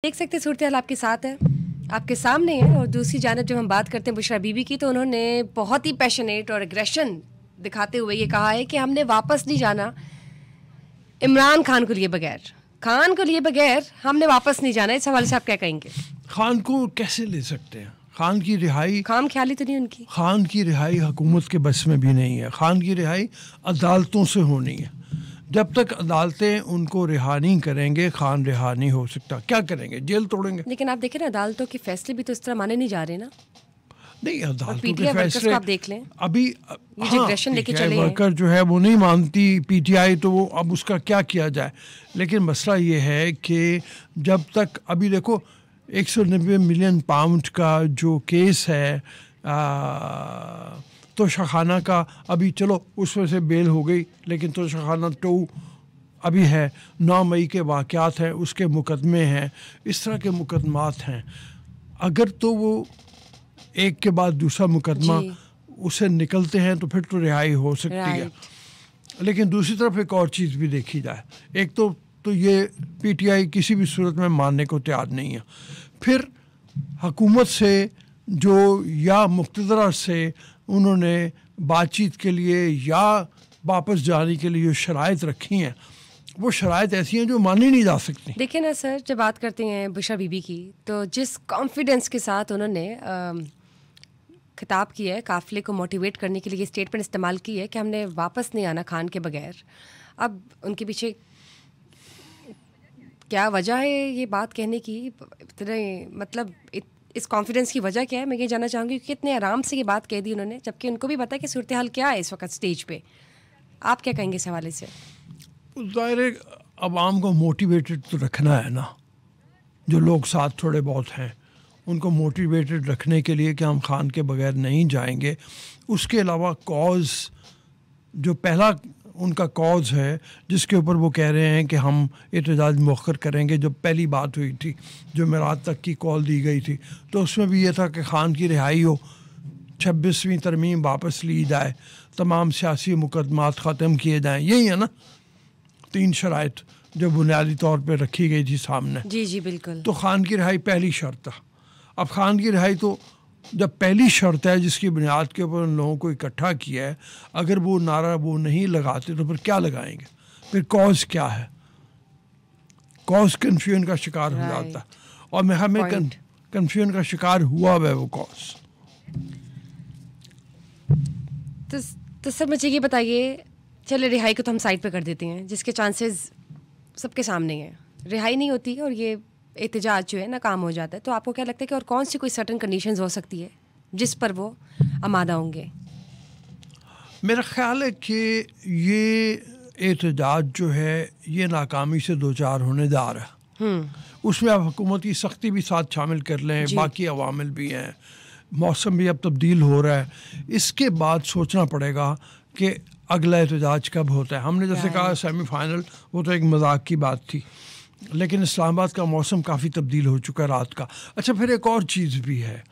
देख सकते हैं सूरत हाल आपके साथ है, आपके सामने है। और दूसरी जानब जब हम बात करते हैं बुशरा बीबी की, तो उन्होंने बहुत ही पैशनेट और एग्रेशन दिखाते हुए ये कहा है कि हमने वापस नहीं जाना इमरान खान को लिए बगैर हमने वापस नहीं जाना। इस हवाले से आप क्या कहेंगे? खान को कैसे ले सकते हैं? खान की रिहाई खाम ख्याली तो नहीं उनकी। खान की रिहाई हुकूमत के बस में भी नहीं है। खान की रिहाई अदालतों से होनी है। जब तक अदालतें उनको रिहा नहीं करेंगे, खान रिहा नहीं हो सकता। क्या करेंगे? जेल तोड़ेंगे। लेकिन आप देखें ना, अदालतों के फैसले भी तो इस तरह माने नहीं जा रहे ना। नहीं, अदालतों के पीटीआई वर्कर्स फैसले को आप देख लें, अभी ये जो aggression लेके पीटीआई चले हैं। वर्कर जो है वो नहीं मानती पीटीआई, तो वो अब उसका क्या किया जाए। लेकिन मसला ये है कि जब तक अभी देखो 190 मिलियन पाउंड का जो केस है तोशाखाना का, अभी चलो उसमें से बेल हो गई, लेकिन तोशाखाना 2 अभी है। 9 मई के वाक़यात हैं, उसके मुकदमे हैं, इस तरह के मुकदमात हैं। अगर तो वो एक के बाद दूसरा मुकदमा उसे निकलते हैं तो फिर तो रिहाई हो सकती है। लेकिन दूसरी तरफ एक और चीज़ भी देखी जाए। एक तो ये पीटीआई किसी भी सूरत में मानने को तैयार नहीं है। फिर हुकूमत से जो या मुक़्तदरा से उन्होंने बातचीत के लिए या वापस जाने के लिए जो शराइत रखी हैं, वो शराइत ऐसी हैं जो मानी नहीं जा सकती। देखिए ना सर, जब बात करते हैं बुशरा बीबी की, तो जिस कॉन्फिडेंस के साथ उन्होंने खिताब किया है, काफ़िले को मोटिवेट करने के लिए स्टेटमेंट इस्तेमाल की है कि हमने वापस नहीं आना खान के बगैर। अब उनके पीछे क्या वजह है ये बात कहने की? मतलब इस कॉन्फिडेंस की वजह क्या है, मैं ये जानना चाहूँगी। कि कितने आराम से ये बात कह दी उन्होंने, जबकि उनको भी पता है कि सूरत हाल क्या है इस वक्त स्टेज पे। आप क्या कहेंगे इस हवाले से? ज़ाहिर है अवाम को मोटिवेटेड तो रखना है ना। जो लोग साथ थोड़े बहुत हैं उनको मोटिवेटेड रखने के लिए कि हम खान के बगैर नहीं जाएंगे। उसके अलावा कॉज, जो पहला उनका कॉज है जिसके ऊपर वो कह रहे हैं कि हम एहतजाज मौखर करेंगे, जो पहली बात हुई थी, जो मेराज तक की कॉल दी गई थी, तो उसमें भी ये था कि खान की रिहाई हो, 26वीं तरमीम वापस ली जाए, तमाम सियासी मुकदमात ख़त्म किए जाएँ। यही है ना 3 शराइत जो बुनियादी तौर पर रखी गई थी सामने। जी बिल्कुल। तो खान की रिहाई पहली शर्त था। अब खान की रिहाई तो जब पहली शर्त है जिसकी बुनियाद के ऊपर उन लोगों को इकट्ठा किया है, अगर वो नारा वो नहीं लगाते तो फिर क्या लगाएंगे? फिर कॉज क्या है? कॉज कन्फ्यूजन का शिकार हो जाता है, और मैं हमें कन्फ्यूजन का शिकार हुआ है वो कॉज। तो सर मुझे ये बताइए, चले रिहाई को तो हम साइड पे कर देते हैं, जिसके चांसेस सबके सामने हैं, रिहाई नहीं होती और ये एहतजाज जो है नाकाम हो जाता है। तो आपको क्या लगता है कि और कौन सी कोई सर्टन कंडीशंस हो सकती है जिस पर वो आमादा होंगे? मेरा ख्याल है कि ये एहतजाज जो है ये नाकामी से 2-4 होने जा रहा है। उसमें आप हुकूमत की सख्ती भी साथ शामिल कर लें, बाकी अवामिल भी हैं, मौसम भी अब तब्दील हो रहा है। इसके बाद सोचना पड़ेगा कि अगला एहतजाज कब होता है। हमने जैसे कहा सेमीफाइनल, वो तो एक मजाक की बात थी, लेकिन इस्लामाबाद का मौसम काफ़ी तब्दील हो चुका है रात का। अच्छा, फिर एक और चीज़ भी है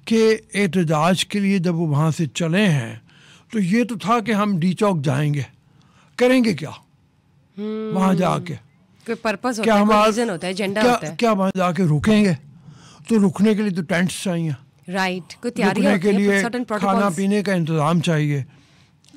कि एहतजाज के लिए जब वो वहाँ से चले हैं तो ये तो था कि हम डी चौक जाएंगे, करेंगे क्या वहाँ जाके? कोई पर्पस होता है, कोई रीजन होता है, एजेंडा होता है। क्या वहाँ जाके रुकेंगे? तो रुकने के लिए तो टेंट्स चाहिए, राइट, कोई तैयारी रुकने के लिए खाना खाना पीने का इंतज़ाम चाहिए,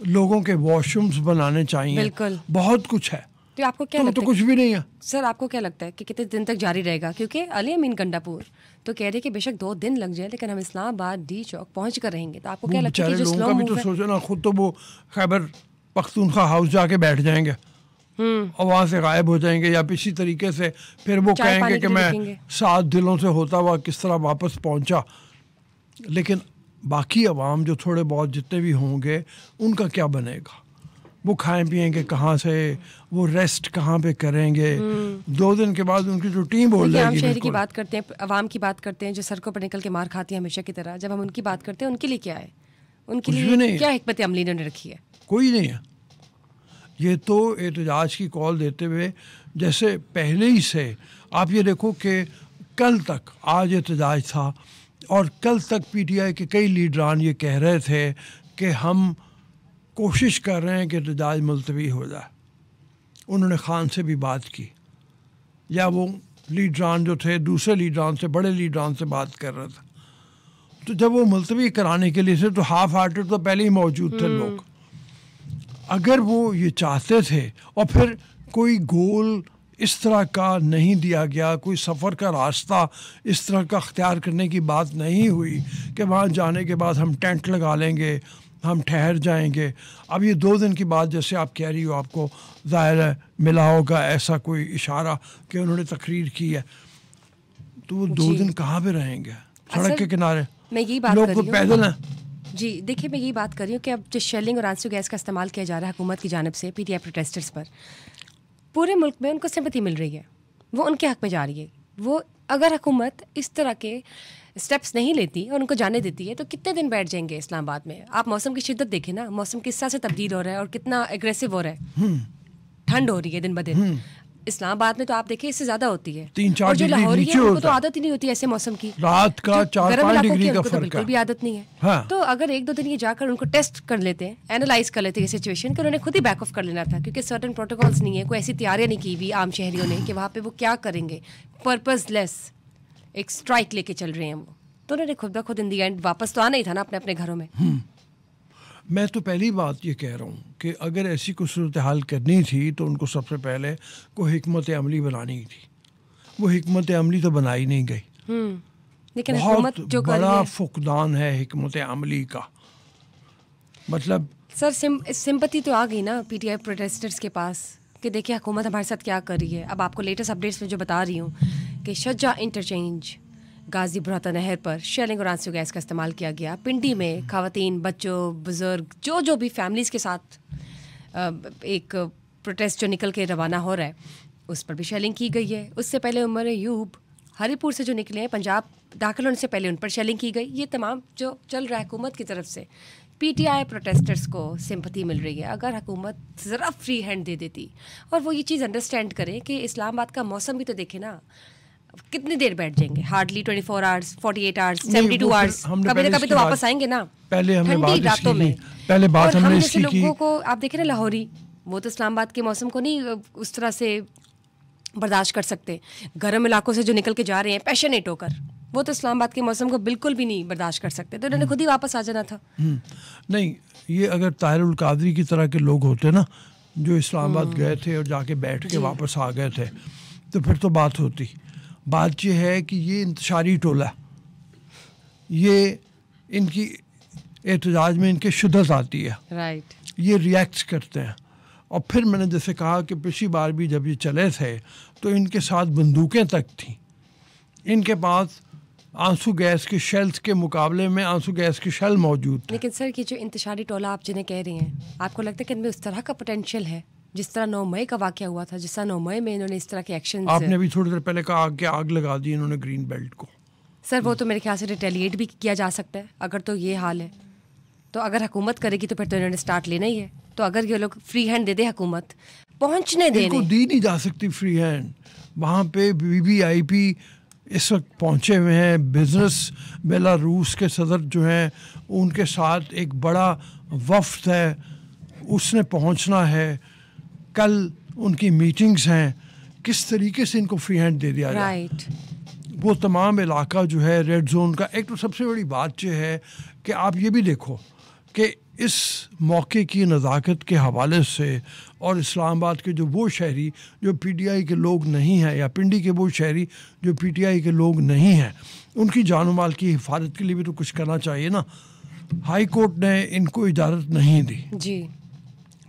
लोगों के वॉशरूम्स बनाने चाहिए, बिल्कुल बहुत कुछ है। तो आपको क्या लगता है? तो कुछ भी नहीं है सर। आपको क्या लगता है कि कितने दिन तक जारी रहेगा? क्योंकि अली अमीन गंडापुर तो कह रहे कि बेशक 2 दिन लग जाए, लेकिन हम इस्लामाबाद डी चौक पहुंच कर रहेंगे। तो आपको क्या लगता है कि जो लोगों का भी तो सोचो ना, खुद तो वो खैबर पख्तूनख्वा हाउस जाके बैठ जाएंगे और वहाँ से गायब हो जाएंगे, या किसी तरीके से फिर वो कहेंगे कि मैं 7 दिनों से होता हुआ किस तरह वापस पहुँचा। लेकिन बाकी अवाम जो थोड़े बहुत जितने भी होंगे उनका क्या बनेगा? वो खाएं पिएंगे कहाँ से? वो रेस्ट कहाँ पे करेंगे? 2 दिन के बाद उनकी जो टीम बोल जाएगी। हम शहरी की बात करते हैं, अवाम की बात करते हैं, जो सड़कों पर निकल के मार खाती है हमेशा की तरह। जब हम उनकी बात करते हैं, उनके लिए क्या है? उनके लिए क्या हिकमत अमली इन्होंने रखी है? कोई नहीं है। ये तो एहतजाज की कॉल देते हुए जैसे पहले ही से आप ये देखो कि कल तक, आज एहतजाज था और कल तक पीटीआई के कई लीडरान ये कह रहे थे कि हम कोशिश कर रहे हैं कि एहतजाज मुलतवी हो जाए। उन्होंने खान से भी बात की, या वो लीडरान जो थे दूसरे लीडरान से, बड़े लीडरान से बात कर रहा था। तो जब वो मुलतवी कराने के लिए थे तो हाफ हार्टेड तो पहले ही मौजूद थे लोग। अगर वो ये चाहते थे और फिर कोई गोल इस तरह का नहीं दिया गया, कोई सफ़र का रास्ता इस तरह का अख्तियार करने की बात नहीं हुई कि वहाँ जाने के बाद हम टेंट लगा लेंगे, हम ठहर जाएंगे। अब ये 2 दिन की बात जैसे आप कह रही हो, आपको ज़ाहिर है मिला होगा ऐसा कोई इशारा कि उन्होंने तकरीर की है, तो वो 2 दिन कहाँ पे रहेंगे? सड़क के किनारे मैं यही बात लोग कर तो रही हूँ। पैदल हैं। जी देखिए, मैं यही बात कर रही हूँ कि अब जो शेलिंग और आंसू गैस का इस्तेमाल किया जा रहा है हुकूमत की जानिब से पीटीआई प्रोटेस्टर्स पर, पूरे मुल्क में उनको सिंपैथी मिल रही है, वो उनके हक में जा रही है। वो अगर हुकूमत इस तरह के स्टेप्स नहीं लेती और उनको जाने देती है तो कितने दिन बैठ जाएंगे इस्लामाबाद में? आप मौसम की शिद्दत देखें ना, मौसम किस तरह से तब्दील हो रहा है और कितना एग्रेसिव हो रहा है। ठंड हो रही है दिन ब दिन। इस्लामाबाद में तो आप देखिए इससे ज्यादा होती है। 3-4 और जो डिग्री लाहौरी नीचे है उनको होता तो है। आदत ही नहीं होती ऐसे मौसम की। रात का जो 4-5 गर्म इलाकों की डिग्री का उनको तो फर्क बिल्कुल है। भी आदत नहीं है। हाँ। तो अगर 1-2 दिन ये जाकर उनको टेस्ट कर लेते हैं, एनालाइज कर लेते हैं ये सिचुएशन, कि उन्होंने खुद ही बैक ऑफ कर लेना था, क्योंकि सर्टेन प्रोटोकॉल्स नहीं है, कोई ऐसी तैयारियां नहीं की हुई आम शहरियों ने कि वहाँ पे वो क्या करेंगे, पर्पसलेस एक स्ट्राइक लेके चल रहे हैं वो, तो उन्होंने खुद ब खुद इन दी एंड वापस तो आना ही था ना अपने अपने घरों में। मैं तो पहली बात ये कह रहा हूँ कि अगर ऐसी कोई सूरत हाल करनी थी तो उनको सबसे पहले कोई हिकमत अमली बनानी थी। वो हिकमत अमली तो बनाई नहीं गई। लेकिन बहुत हुकूमत जो कर रही बड़ा है, फुकदान है हिकमत अमली का। मतलब सर सिंपैथी तो आ गई ना पीटीआई प्रोटेस्टर्स के पास कि देखिए हुकूमत हमारे साथ क्या कर रही है। अब आपको लेटेस्ट अपडेट्स में जो बता रही हूँ कि शज्जा इंटरचेंज गाजी बुराता नहर पर शेलिंग और आंसू गैस का इस्तेमाल किया गया। पिंडी में खवातीन, बच्चों, बुजुर्ग, जो भी फैमिलीज़ के साथ एक प्रोटेस्ट जो निकल के रवाना हो रहा है, उस पर भी शेलिंग की गई है। उससे पहले उमर अयूब हरीपुर से जो निकले हैं पंजाब दाखिल होने से पहले उन पर शेलिंग की गई। ये तमाम जो चल रहा है हुकूमत की तरफ से, पीटीआई प्रोटेस्टर्स को सिंपैथी मिल रही है। अगर हुकूमत ज़रा फ्री हैंड दे देती और वो ये चीज़ अंडरस्टैंड करे कि इस्लामाबाद का मौसम भी तो देखे ना, कितनी देर बैठ जाएंगे? हार्डली 24 आवर्स, 48 आवर्स, 72 आवर्स, कभी ना कभी तो वापस आएंगे ना। पहले हमने ठंडी बात रातों में। पहले बात और हम हमने जैसे इसकी की। लोगों को आप देखें ना, लाहौरी वो तो इस्लामाबाद के मौसम को नहीं उस तरह से बर्दाश्त कर सकते। गर्म इलाकों से जो निकल के जा रहे हैं पैशनेट होकर, वो तो इस्लामाबाद के मौसम को बिल्कुल भी नहीं बर्दाश्त कर सकते, तो उन्होंने खुद ही वापस आ जाना था। नहीं, ये अगर ताहिरुल कादरी की तरह के लोग होते ना जो इस्लामाबाद गए थे और जाके बैठ के वापस आ गए थे, तो फिर तो बात होती। बात ये है कि ये इंतशारी टोला, ये इनकी एहतजाज में इनके शिद्दत आती है, राइट। ये रिएक्ट करते हैं। और फिर मैंने जैसे कहा कि पिछली बार भी जब ये चले थे तो इनके साथ बंदूकें तक थीं। इनके पास आंसू गैस के शेल्स के मुकाबले में आंसू गैस के शेल मौजूद थे। लेकिन सर ये जो इंतशारी टोला आप जिन्हें कह रहे हैं, आपको लगता है कि इनमें उस तरह का पोटेंशियल है जिस तरह 9 मई का वाकया हुआ था, जिस तरह 9 मई में इन्होंने इस तरह के एक्शन? आपने भी थोड़ी देर पहले कहा कि आग लगा दी इन्होंने ग्रीन बेल्ट को। सर वो तो मेरे ख्याल से रिटेलिएट भी किया जा सकता है अगर तो ये हाल है। तो अगर हुकूमत करेगी तो फिर तो इन्होंने स्टार्ट लेना ही है। तो अगर ये लोग फ्री हैंड दे दे हुकूमत, पहुंचने इनको देने, दी नहीं जा सकती फ्री हैंड। वहाँ पे BBIP इस वक्त पहुँचे हुए हैं। बिजनेस बेलारूस के सदर जो हैं उनके साथ एक बड़ा वफ्द है, उसने पहुँचना है। कल उनकी मीटिंग्स हैं। किस तरीके से इनको फ्री हैंड दे दिया जाए? राइट। वो तमाम इलाका जो है रेड जोन का। एक तो सबसे बड़ी बात यह है कि आप ये भी देखो कि इस मौके की नज़ाकत के हवाले से और इस्लामाबाद के जो वो शहरी जो PTI के लोग नहीं हैं, या पिंडी के वो शहरी जो PTI के लोग नहीं हैं, उनकी जान माल की हिफाजत के लिए भी तो कुछ करना चाहिए ना। हाई कोर्ट ने इनको इजाज़त नहीं दी जी।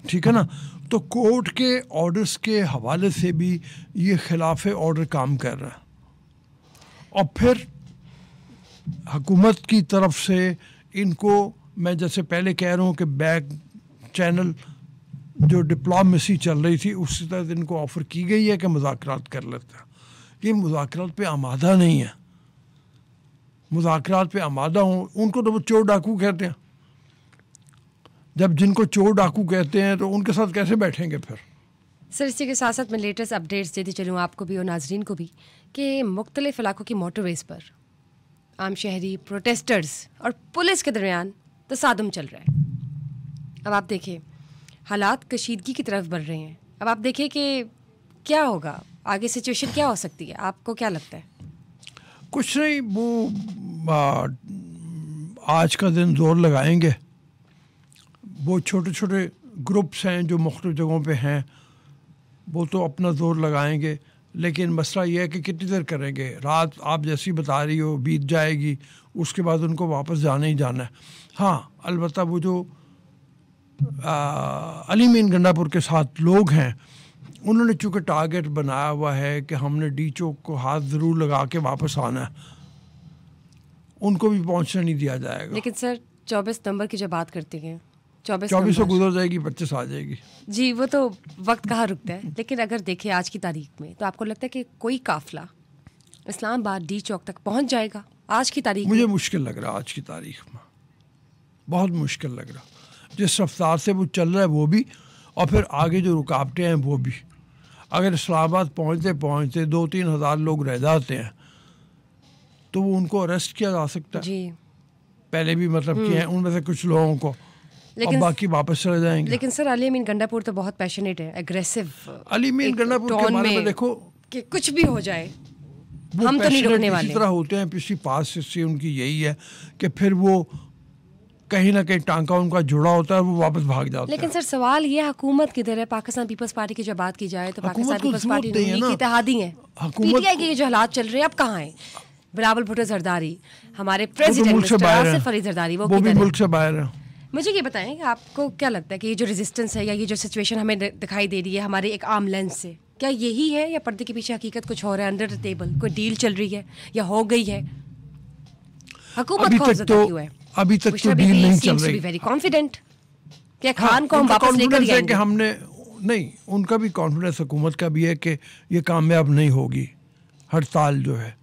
ठीक है ना, तो कोर्ट के ऑर्डर्स के हवाले से भी ये खिलाफ ऑर्डर काम कर रहा है। और फिर हुकूमत की तरफ से इनको, मैं जैसे पहले कह रहा हूँ कि बैक चैनल जो डिप्लोमेसी चल रही थी उसी तरह इनको ऑफ़र की गई है कि मुज़ाकरात कर लेते हैं। ये मुज़ाकरात पे आमादा नहीं है। मुज़ाकरात पे आमादा हों उनको तो वो चोर डाकू कहते हैं। जब जिनको चोर डाकू कहते हैं तो उनके साथ कैसे बैठेंगे फिर? सर इसी के साथ साथ मैं लेटेस्ट अपडेट्स देती चलूँ आपको भी और नाजरीन को भी कि मुख्तलिफ इलाकों की मोटरवेज पर आम शहरी, प्रोटेस्टर्स और पुलिस के दरमियान तसादुम चल रहा है। अब आप देखिए हालात कशीदगी की तरफ बढ़ रहे हैं। अब आप देखिए कि क्या होगा आगे सिचुएशन क्या हो सकती है, आपको क्या लगता है? कुछ नहीं, वो आज का दिन जोर लगाएंगे। वो छोटे छोटे ग्रुप्स हैं जो मुख्तलिफ जगहों पे हैं, वो तो अपना जोर लगाएंगे, लेकिन मसला ये है कि कितनी देर करेंगे। रात आप जैसी बता रही हो बीत जाएगी, उसके बाद उनको वापस जाना ही जाना है। हाँ, अलबत्ता वो जो अली मीन गंडापुर के साथ लोग हैं, उन्होंने चूँकि टारगेट बनाया हुआ है कि हमने डी चौक को हाथ ज़रूर लगा के वापस आना है, उनको भी पहुंचने नहीं दिया जाएगा। लेकिन सर 24 नवंबर की जो बात करते हैं, 24 से गुजर जाएगी, 25 आ जाएगी जी, वो तो वक्त कहाँ रुकता है। लेकिन अगर देखें आज की तारीख में, तो आपको लगता है कि कोई काफिला इस्लामाबाद डी चौक तक पहुंच जाएगा आज की तारीख मुझे में? मुश्किल लग रहा है आज की तारीख में, बहुत मुश्किल लग रहा। जिस रफ्तार से वो चल रहा है वो भी, और फिर आगे जो रुकावटें हैं वो भी। अगर इस्लामाबाद पहुंचते पहुंचते 2-3 हज़ार लोग रह जाते हैं तो वो उनको अरेस्ट किया जा सकता है जी। पहले भी मतलब किए हैं उनमें से कुछ लोगों को, और बाकी वापस चले जाएंगे। लेकिन सर अली मीन गंडापुर तो बहुत पैशनेट है, एग्रेसिव। अली मीन गंडापुर के बारे में देखो कि कुछ भी हो जाए वो हम तो नहीं रुकने वाले। इसी तरह होते हैं, पिछली पास हिस्ट्री उनकी यही है कि फिर वो कहीं ना कहीं टांका उनका जुड़ा होता है, वो वापस भाग जाते हैं। लेकिन सर सवाल ये हुकूमत किधर है? पाकिस्तान पीपल्स पार्टी की जब बात की जाए तो पाकिस्तान पीपल्स पार्टी की इत्तेहादी है, पीटीआई के जो हालात चल रहे हैं अब कहाँ है? बिलावल भुट्टो जरदारी, हमारे प्रेसिडेंट मिस्टर आसिफ अली जरदारी, वो भी मुल्क से बाहर है। मुझे ये बताएं कि आपको क्या लगता है कि ये जो रेजिस्टेंस है या ये जो सिचुएशन हमें दिखाई दे रही है हमारे एक आर्म लेंस से, क्या यही है या पर्दे के पीछे हकीकत कुछ हो रहा है? अंडर द टेबल कोई डील चल रही है या हो गई है? हुकूमत खौफजदा क्यों है? अभी तक तो डील नहीं चल रही। वेरी कॉन्फिडेंट कि खान को हम वापस लेकर आएंगे। कि हमने नहीं, उनका भी कॉन्फिडेंस हुकूमत का भी है कि ये कामयाब नहीं होगी हड़ताल जो है।